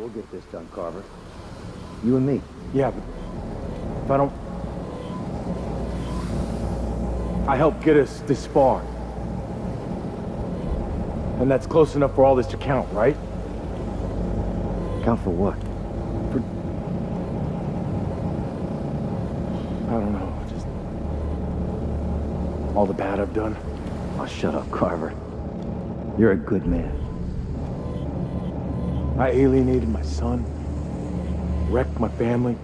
We'll get this done, Carver. You and me. Yeah, but if I don't... I helped get us this far. And that's close enough for all this to count, right? Count for what? I don't know, just... all the bad I've done. Oh, shut up, Carver. You're a good man. I alienated my son, wrecked my family.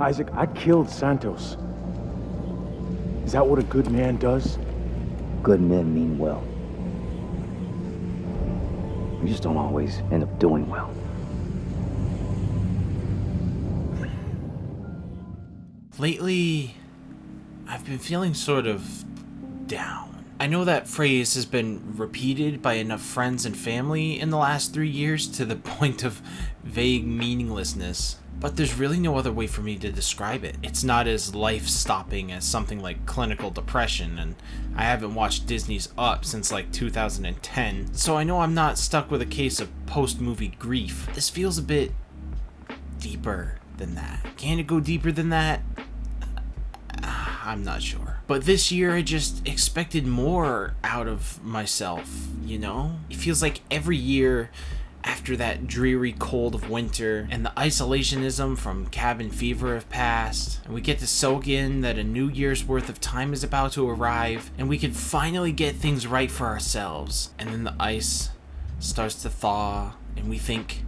Isaac, I killed Santos. Is that what a good man does? Good men mean well. We just don't always end up doing well. Lately, I've been feeling sort of down. I know that phrase has been repeated by enough friends and family in the last 3 years to the point of vague meaninglessness, but there's really no other way for me to describe it. It's not as life-stopping as something like clinical depression, and I haven't watched Disney's Up since like 2010, so I know I'm not stuck with a case of post-movie grief. This feels a bit deeper than that. Can it go deeper than that? I'm not sure. But this year I just expected more out of myself, you know? It feels like every year after that dreary cold of winter and the isolationism from cabin fever have passed, and we get to soak in that a new year's worth of time is about to arrive, and we can finally get things right for ourselves. And then the ice starts to thaw, and we think,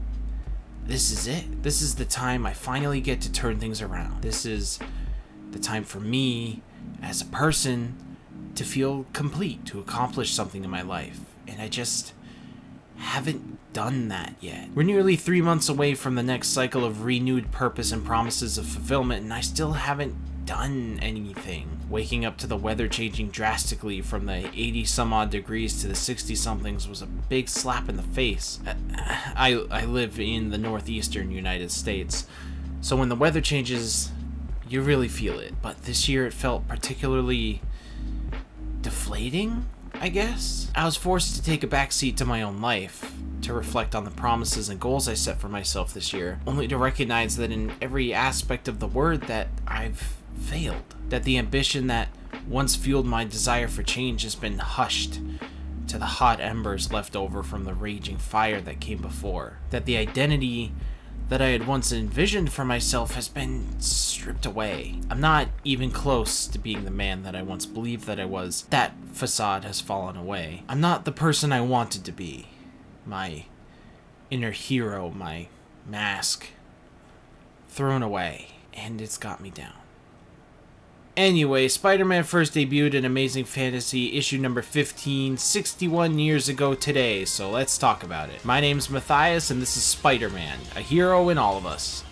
this is it. This is the time I finally get to turn things around. This is the time for me, as a person, to feel complete, to accomplish something in my life. And I just haven't done that yet. We're nearly 3 months away from the next cycle of renewed purpose and promises of fulfillment, and I still haven't done anything. Waking up to the weather changing drastically from the 80 some odd degrees to the 60 somethings was a big slap in the face. I live in the northeastern United States, so when the weather changes, you really feel it. But this year it felt particularly deflating, I guess. I was forced to take a backseat to my own life, to reflect on the promises and goals I set for myself this year, only to recognize that in every aspect of the word that I've failed. That the ambition that once fueled my desire for change has been hushed to the hot embers left over from the raging fire that came before. That the identity that I had once envisioned for myself has been stripped away. I'm not even close to being the man that I once believed that I was. That facade has fallen away. I'm not the person I wanted to be. My inner hero, my mask, thrown away, and it's got me down. Anyway, Spider-Man first debuted in Amazing Fantasy issue number 15 61 years ago today, so let's talk about it. My name's Matthias, and this is Spider-Man, a hero in all of us.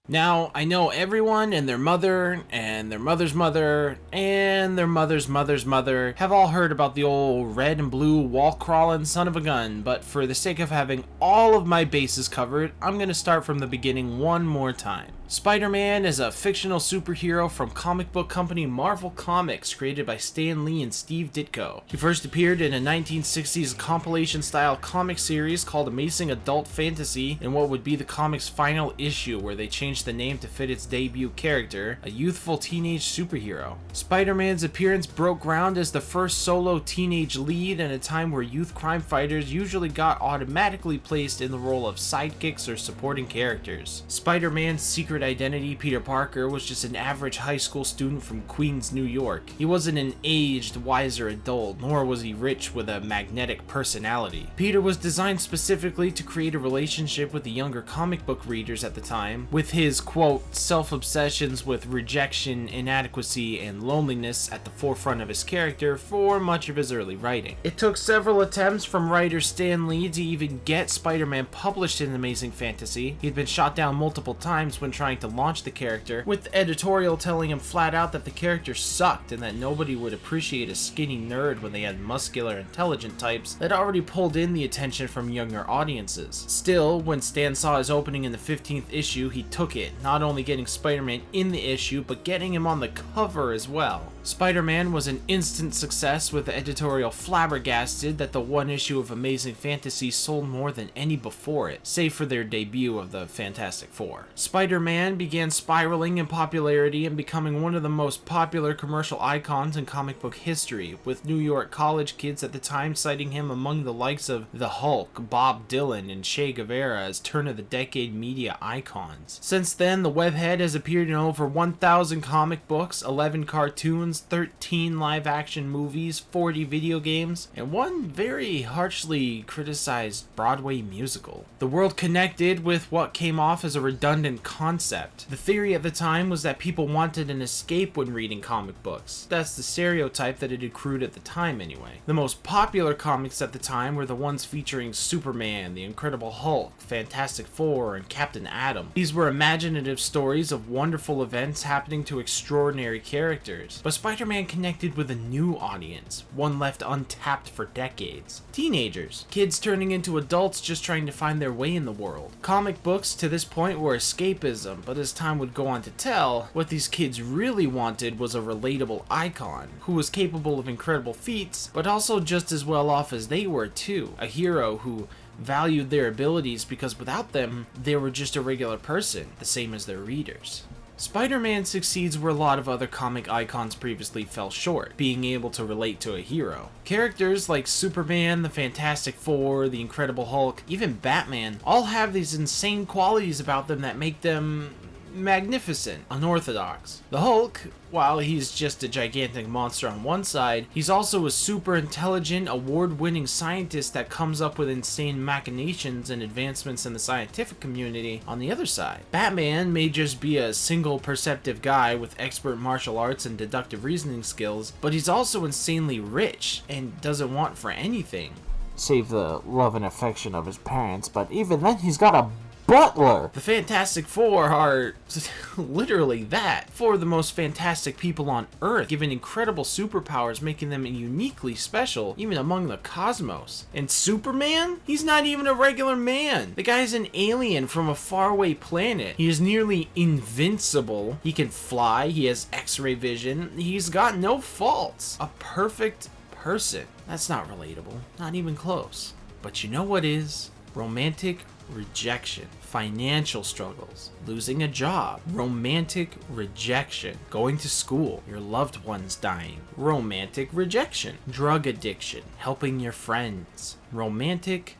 Now, I know everyone and their mother, and their mother's mother, and their mother's mother's mother have all heard about the old red and blue wall-crawling son of a gun, but for the sake of having all of my bases covered, I'm going to start from the beginning one more time. Spider-Man is a fictional superhero from comic book company Marvel Comics, created by Stan Lee and Steve Ditko. He first appeared in a 1960s compilation-style comic series called Amazing Adult Fantasy in what would be the comic's final issue, where they changed the name to fit its debut character, a youthful teenage superhero. Spider-Man's appearance broke ground as the first solo teenage lead in a time where youth crime fighters usually got automatically placed in the role of sidekicks or supporting characters. Spider-Man's secret identity, Peter Parker, was just an average high school student from Queens, New York. He wasn't an aged, wiser adult, nor was he rich with a magnetic personality. Peter was designed specifically to create a relationship with the younger comic book readers at the time, with his, quote, self-obsessions with rejection isolation, inadequacy, and loneliness at the forefront of his character for much of his early writing. It took several attempts from writer Stan Lee to even get Spider-Man published in Amazing Fantasy. He'd been shot down multiple times when trying to launch the character, with the editorial telling him flat out that the character sucked and that nobody would appreciate a skinny nerd when they had muscular, intelligent types that already pulled in the attention from younger audiences. Still, when Stan saw his opening in the 15th issue, he took it, not only getting Spider-Man in the issue, but getting him on the cover as well. Spider-Man was an instant success, with the editorial flabbergasted that the one issue of Amazing Fantasy sold more than any before it, save for their debut of the Fantastic Four. Spider-Man began spiraling in popularity and becoming one of the most popular commercial icons in comic book history, with New York college kids at the time citing him among the likes of the Hulk, Bob Dylan, and Che Guevara as turn-of-the-decade media icons. Since then, the webhead has appeared in over 1,000 comic books, 11 cartoons, 13 live-action movies, 40 video games, and one very harshly criticized Broadway musical. The world connected with what came off as a redundant concept. The theory at the time was that people wanted an escape when reading comic books. That's the stereotype that had accrued at the time anyway. The most popular comics at the time were the ones featuring Superman, the Incredible Hulk, Fantastic Four, and Captain Atom. These were imaginative stories of wonderful events happening to extraordinary characters. But Spider-Man connected with a new audience, one left untapped for decades. Teenagers, kids turning into adults just trying to find their way in the world. Comic books to this point were escapism, but as time would go on to tell, what these kids really wanted was a relatable icon, who was capable of incredible feats, but also just as well off as they were too. A hero who valued their abilities because without them, they were just a regular person, the same as their readers. Spider-Man succeeds where a lot of other comic icons previously fell short, being able to relate to a hero. Characters like Superman, the Fantastic Four, the Incredible Hulk, even Batman, all have these insane qualities about them that make them magnificent, unorthodox. The Hulk, while he's just a gigantic monster on one side, he's also a super intelligent, award-winning scientist that comes up with insane machinations and advancements in the scientific community on the other side. Batman may just be a single perceptive guy with expert martial arts and deductive reasoning skills, but he's also insanely rich and doesn't want for anything, save the love and affection of his parents, but even then he's got a butler. The Fantastic Four are literally that. Four of the most fantastic people on Earth, given incredible superpowers, making them uniquely special, even among the cosmos. And Superman? He's not even a regular man. The guy's an alien from a faraway planet. He is nearly invincible. He can fly. He has X-ray vision. He's got no faults. A perfect person. That's not relatable. Not even close. But you know what is? Romantic rejection, financial struggles, losing a job, romantic rejection, going to school, your loved ones dying, romantic rejection, drug addiction, helping your friends, romantic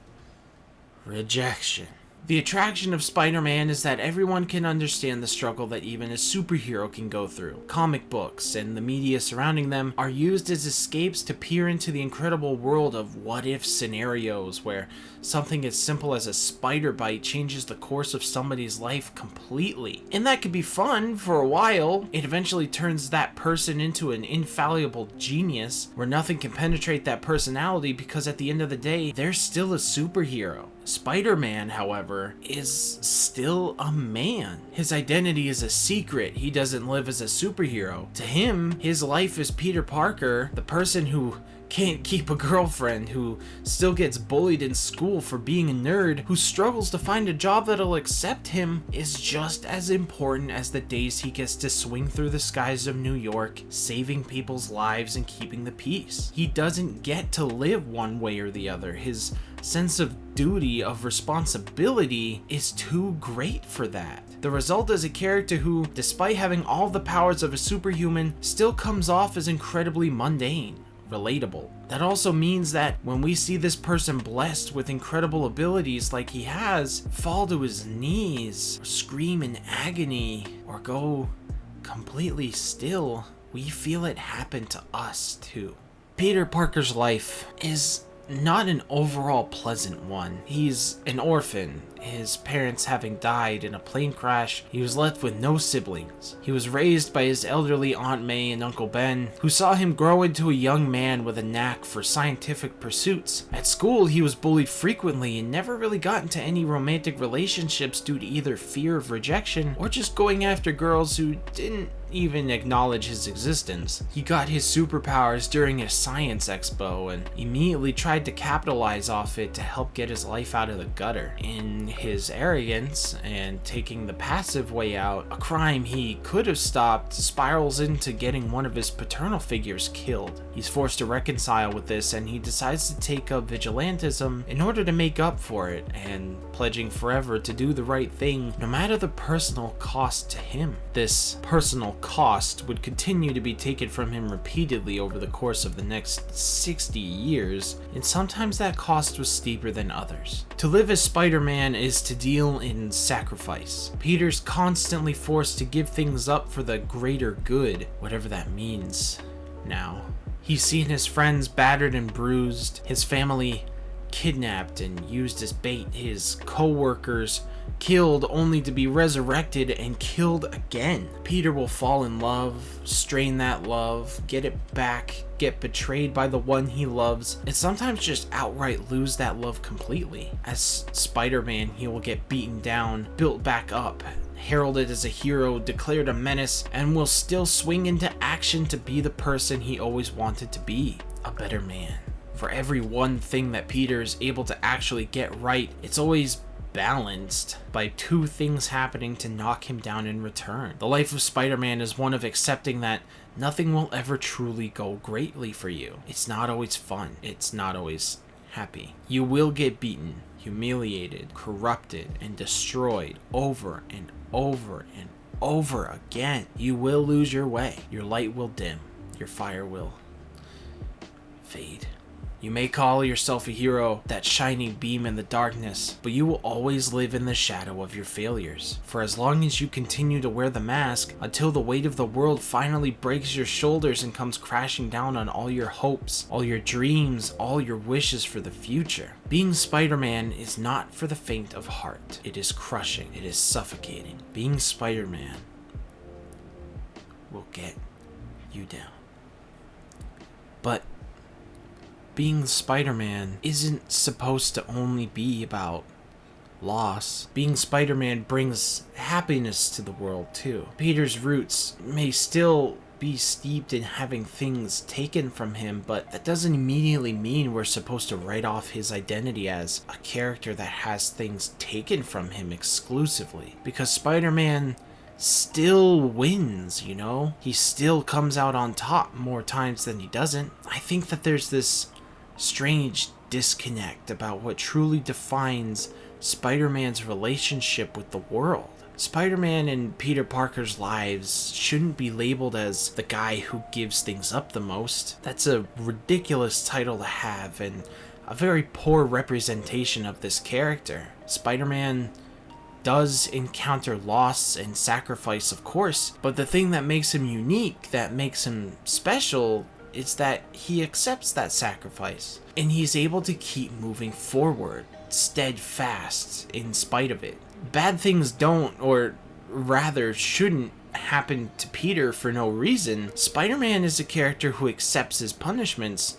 rejection. The attraction of Spider-Man is that everyone can understand the struggle that even a superhero can go through. Comic books and the media surrounding them are used as escapes to peer into the incredible world of what-if scenarios where something as simple as a spider bite changes the course of somebody's life completely. And that could be fun for a while. It eventually turns that person into an infallible genius where nothing can penetrate that personality because at the end of the day, they're still a superhero. Spider-Man, however, is still a man. His identity is a secret. He doesn't live as a superhero. To him, his life is Peter Parker, the person who can't keep a girlfriend, who still gets bullied in school for being a nerd, who struggles to find a job that'll accept him, is just as important as the days he gets to swing through the skies of New York, saving people's lives and keeping the peace. He doesn't get to live one way or the other. His sense of duty, of responsibility, is too great for that. The result is a character who, despite having all the powers of a superhuman, still comes off as incredibly mundane. Relatable. That also means that when we see this person blessed with incredible abilities like he has, fall to his knees, or scream in agony, or go completely still, we feel it happen to us too. Peter Parker's life is not an overall pleasant one. He's an orphan, his parents having died in a plane crash. He was left with no siblings. He was raised by his elderly Aunt May and Uncle Ben, who saw him grow into a young man with a knack for scientific pursuits. At school, he was bullied frequently and never really got into any romantic relationships due to either fear of rejection or just going after girls who didn't even acknowledge his existence. He got his superpowers during a science expo and immediately tried to capitalize off it to help get his life out of the gutter. In his arrogance and taking the passive way out, a crime he could have stopped spirals into getting one of his paternal figures killed. He's forced to reconcile with this, and he decides to take up vigilantism in order to make up for it, and pledging forever to do the right thing no matter the personal cost to him. This personal cost would continue to be taken from him repeatedly over the course of the next 60 years, and sometimes that cost was steeper than others. To live as Spider-Man is to deal in sacrifice. Peter's constantly forced to give things up for the greater good, whatever that means now. He's seen his friends battered and bruised, his family kidnapped and used as bait, his co-workers killed only to be resurrected and killed again. Peter will fall in love, strain that love, get it back, get betrayed by the one he loves, and sometimes just outright lose that love completely. As Spider-Man, he will get beaten down, built back up, heralded as a hero, declared a menace, and will still swing into action to be the person he always wanted to be, a better man. For every one thing that Peter is able to actually get right, it's always balanced by two things happening to knock him down in return. The life of Spider-Man is one of accepting that nothing will ever truly go greatly for you. It's not always fun. It's not always happy. You will get beaten, humiliated, corrupted, and destroyed over and over and over again. You will lose your way. Your light will dim. Your fire will fade. You may call yourself a hero, that shining beam in the darkness, but you will always live in the shadow of your failures. For as long as you continue to wear the mask, until the weight of the world finally breaks your shoulders and comes crashing down on all your hopes, all your dreams, all your wishes for the future. Being Spider-Man is not for the faint of heart. It is crushing. It is suffocating. Being Spider-Man will get you down. But being Spider-Man isn't supposed to only be about loss. Being Spider-Man brings happiness to the world too. Peter's roots may still be steeped in having things taken from him, but that doesn't immediately mean we're supposed to write off his identity as a character that has things taken from him exclusively. Because Spider-Man still wins, you know? He still comes out on top more times than he doesn't. I think that there's this strange disconnect about what truly defines Spider-Man's relationship with the world. Spider-Man and Peter Parker's lives shouldn't be labeled as the guy who gives things up the most. That's a ridiculous title to have and a very poor representation of this character. Spider-Man does encounter loss and sacrifice, of course, but the thing that makes him unique, that makes him special, is that he accepts that sacrifice and he's able to keep moving forward, steadfast in spite of it. Bad things don't, or rather shouldn't, happen to Peter for no reason. Spider-Man is a character who accepts his punishments,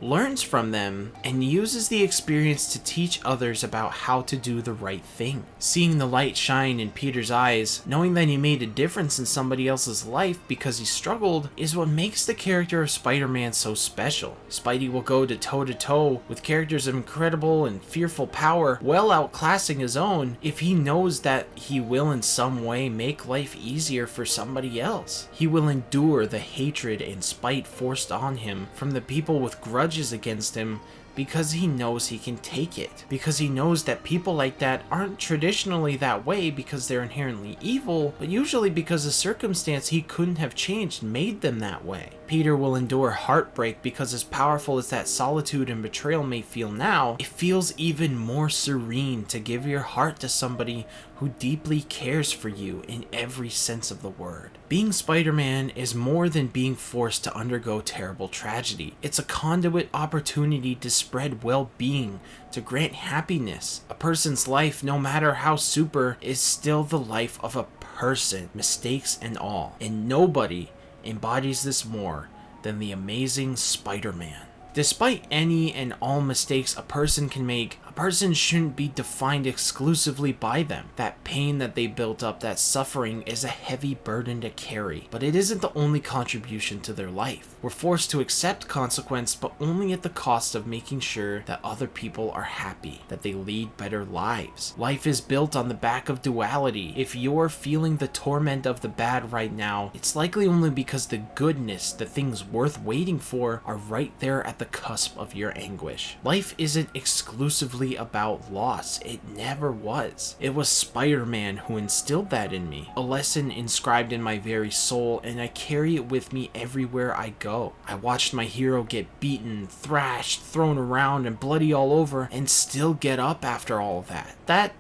learns from them, and uses the experience to teach others about how to do the right thing. Seeing the light shine in Peter's eyes, knowing that he made a difference in somebody else's life because he struggled, is what makes the character of Spider-Man so special. Spidey will go to toe-to-toe with characters of incredible and fearful power, well outclassing his own, if he knows that he will in some way make life easier for somebody else. He will endure the hatred and spite forced on him from the people with grudges against him because he knows he can take it. Because he knows that people like that aren't traditionally that way because they're inherently evil, but usually because the circumstance he couldn't have changed made them that way. Peter will endure heartbreak because as powerful as that solitude and betrayal may feel now, it feels even more serene to give your heart to somebody who deeply cares for you in every sense of the word. Being Spider-Man is more than being forced to undergo terrible tragedy. It's a conduit opportunity to spread well-being, to grant happiness. A person's life, no matter how super, is still the life of a person, mistakes and all. And nobody embodies this more than the amazing Spider-Man. Despite any and all mistakes a person can make, a person shouldn't be defined exclusively by them. That pain that they built up, that suffering, is a heavy burden to carry, but it isn't the only contribution to their life. We're forced to accept consequence, but only at the cost of making sure that other people are happy, that they lead better lives. Life is built on the back of duality. If you're feeling the torment of the bad right now, it's likely only because the goodness, the things worth waiting for, are right there at the cusp of your anguish. Life isn't exclusively about loss. It never was. It was Spider-Man who instilled that in me, a lesson inscribed in my very soul, and I carry it with me everywhere I go. I watched my hero get beaten, thrashed, thrown around, and bloody all over, and still get up after all of that. That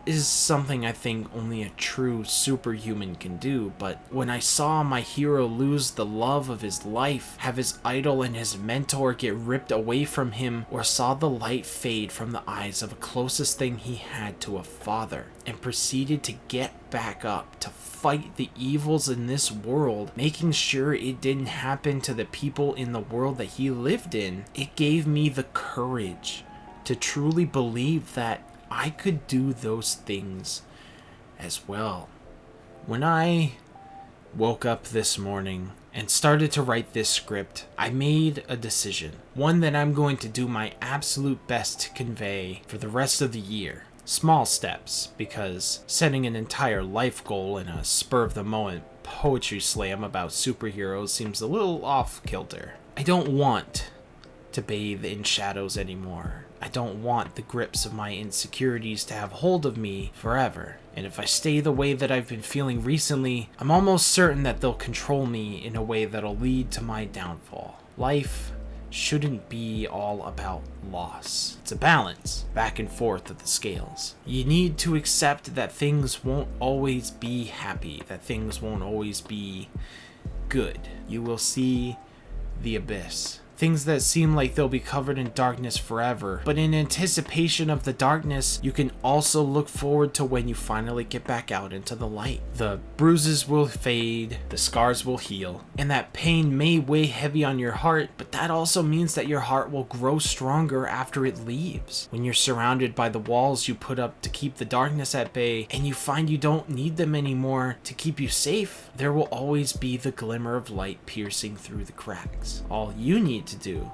is something I think only a true superhuman can do, but when I saw my hero lose the love of his life, have his idol and his mentor get ripped away from him, or saw the light fade from the eyes of the closest thing he had to a father, and proceeded to get back up, to fight the evils in this world, making sure it didn't happen to the people in the world that he lived in, it gave me the courage to truly believe that I could do those things as well. When I woke up this morning and started to write this script, I made a decision. One that I'm going to do my absolute best to convey for the rest of the year. Small steps, because setting an entire life goal in a spur-of-the-moment poetry slam about superheroes seems a little off-kilter. I don't want to bathe in shadows anymore. I don't want the grips of my insecurities to have hold of me forever. And if I stay the way that I've been feeling recently, I'm almost certain that they'll control me in a way that'll lead to my downfall. Life shouldn't be all about loss. It's a balance, back and forth of the scales. You need to accept that things won't always be happy, that things won't always be good. You will see the abyss. Things that seem like they'll be covered in darkness forever, but in anticipation of the darkness, you can also look forward to when you finally get back out into the light. The bruises will fade, the scars will heal, and that pain may weigh heavy on your heart, but that also means that your heart will grow stronger after it leaves. When you're surrounded by the walls you put up to keep the darkness at bay, and you find you don't need them anymore to keep you safe, there will always be the glimmer of light piercing through the cracks. All you need to do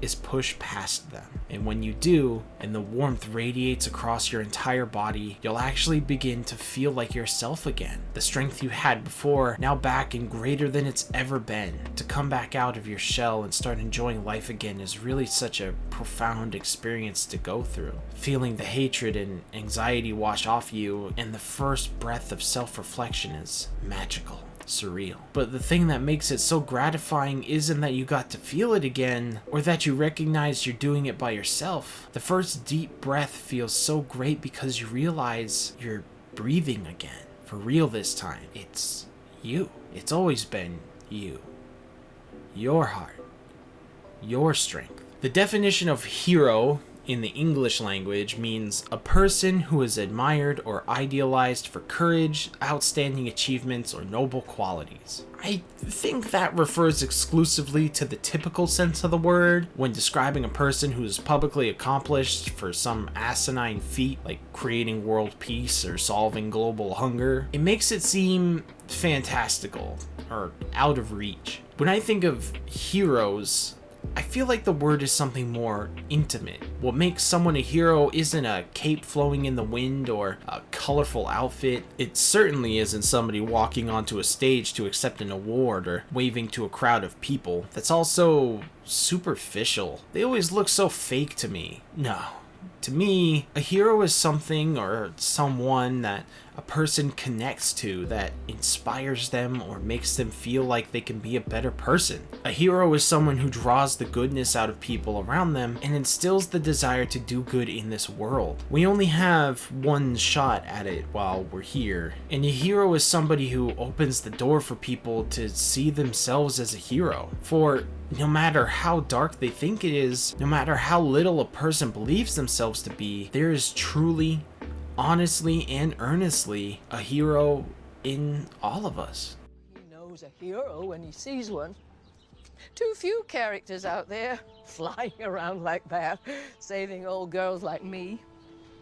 is push past them. And when you do, and the warmth radiates across your entire body, you'll actually begin to feel like yourself again. The strength you had before, now back and greater than it's ever been. To come back out of your shell and start enjoying life again is really such a profound experience to go through. Feeling the hatred and anxiety wash off you, and the first breath of self-reflection is magical. Surreal. But the thing that makes it so gratifying isn't that you got to feel it again, or that you recognize you're doing it by yourself. The first deep breath feels so great because you realize you're breathing again. For real this time. It's you. It's always been you. Your heart. Your strength. The definition of hero in the English language means a person who is admired or idealized for courage, outstanding achievements, or noble qualities. I think that refers exclusively to the typical sense of the word when describing a person who is publicly accomplished for some asinine feat like creating world peace or solving global hunger. It makes it seem fantastical or out of reach. When I think of heroes, I feel like the word is something more intimate. What makes someone a hero isn't a cape flowing in the wind or a colorful outfit. It certainly isn't somebody walking onto a stage to accept an award or waving to a crowd of people. That's also superficial. They always look so fake to me. No. To me, a hero is something or someone that a person connects to, that inspires them or makes them feel like they can be a better person. A hero is someone who draws the goodness out of people around them and instills the desire to do good in this world. We only have one shot at it while we're here, and a hero is somebody who opens the door for people to see themselves as a hero. For no matter how dark they think it is, no matter how little a person believes themselves to be, there is truly, honestly, and earnestly a hero in all of us. He knows a hero when he sees one. Too few characters out there flying around like that, saving old girls like me.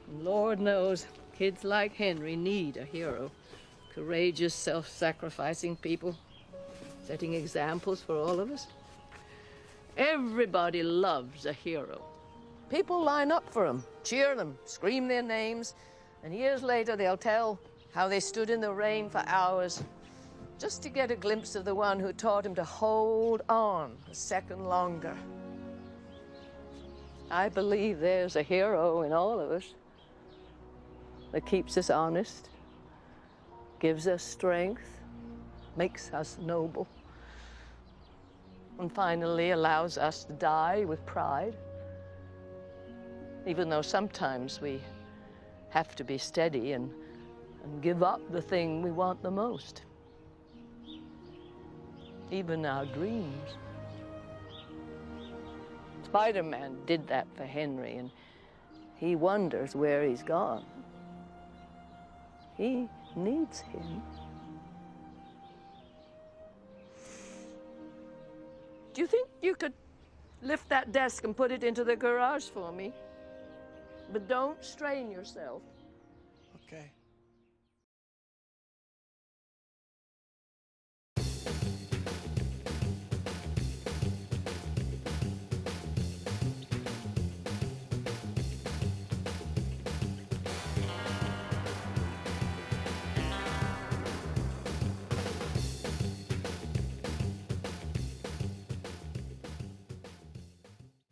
And Lord knows, kids like Henry need a hero. Courageous, self-sacrificing people, setting examples for all of us. Everybody loves a hero. People line up for them, cheer them, scream their names, and years later they'll tell how they stood in the rain for hours just to get a glimpse of the one who taught him to hold on a second longer. I believe there's a hero in all of us that keeps us honest, gives us strength, makes us noble, and finally allows us to die with pride, even though sometimes we have to be steady and give up the thing we want the most, even our dreams. Spider-Man did that for Henry, and he wonders where he's gone. He needs him. Do you think you could lift that desk and put it into the garage for me? But don't strain yourself. Okay.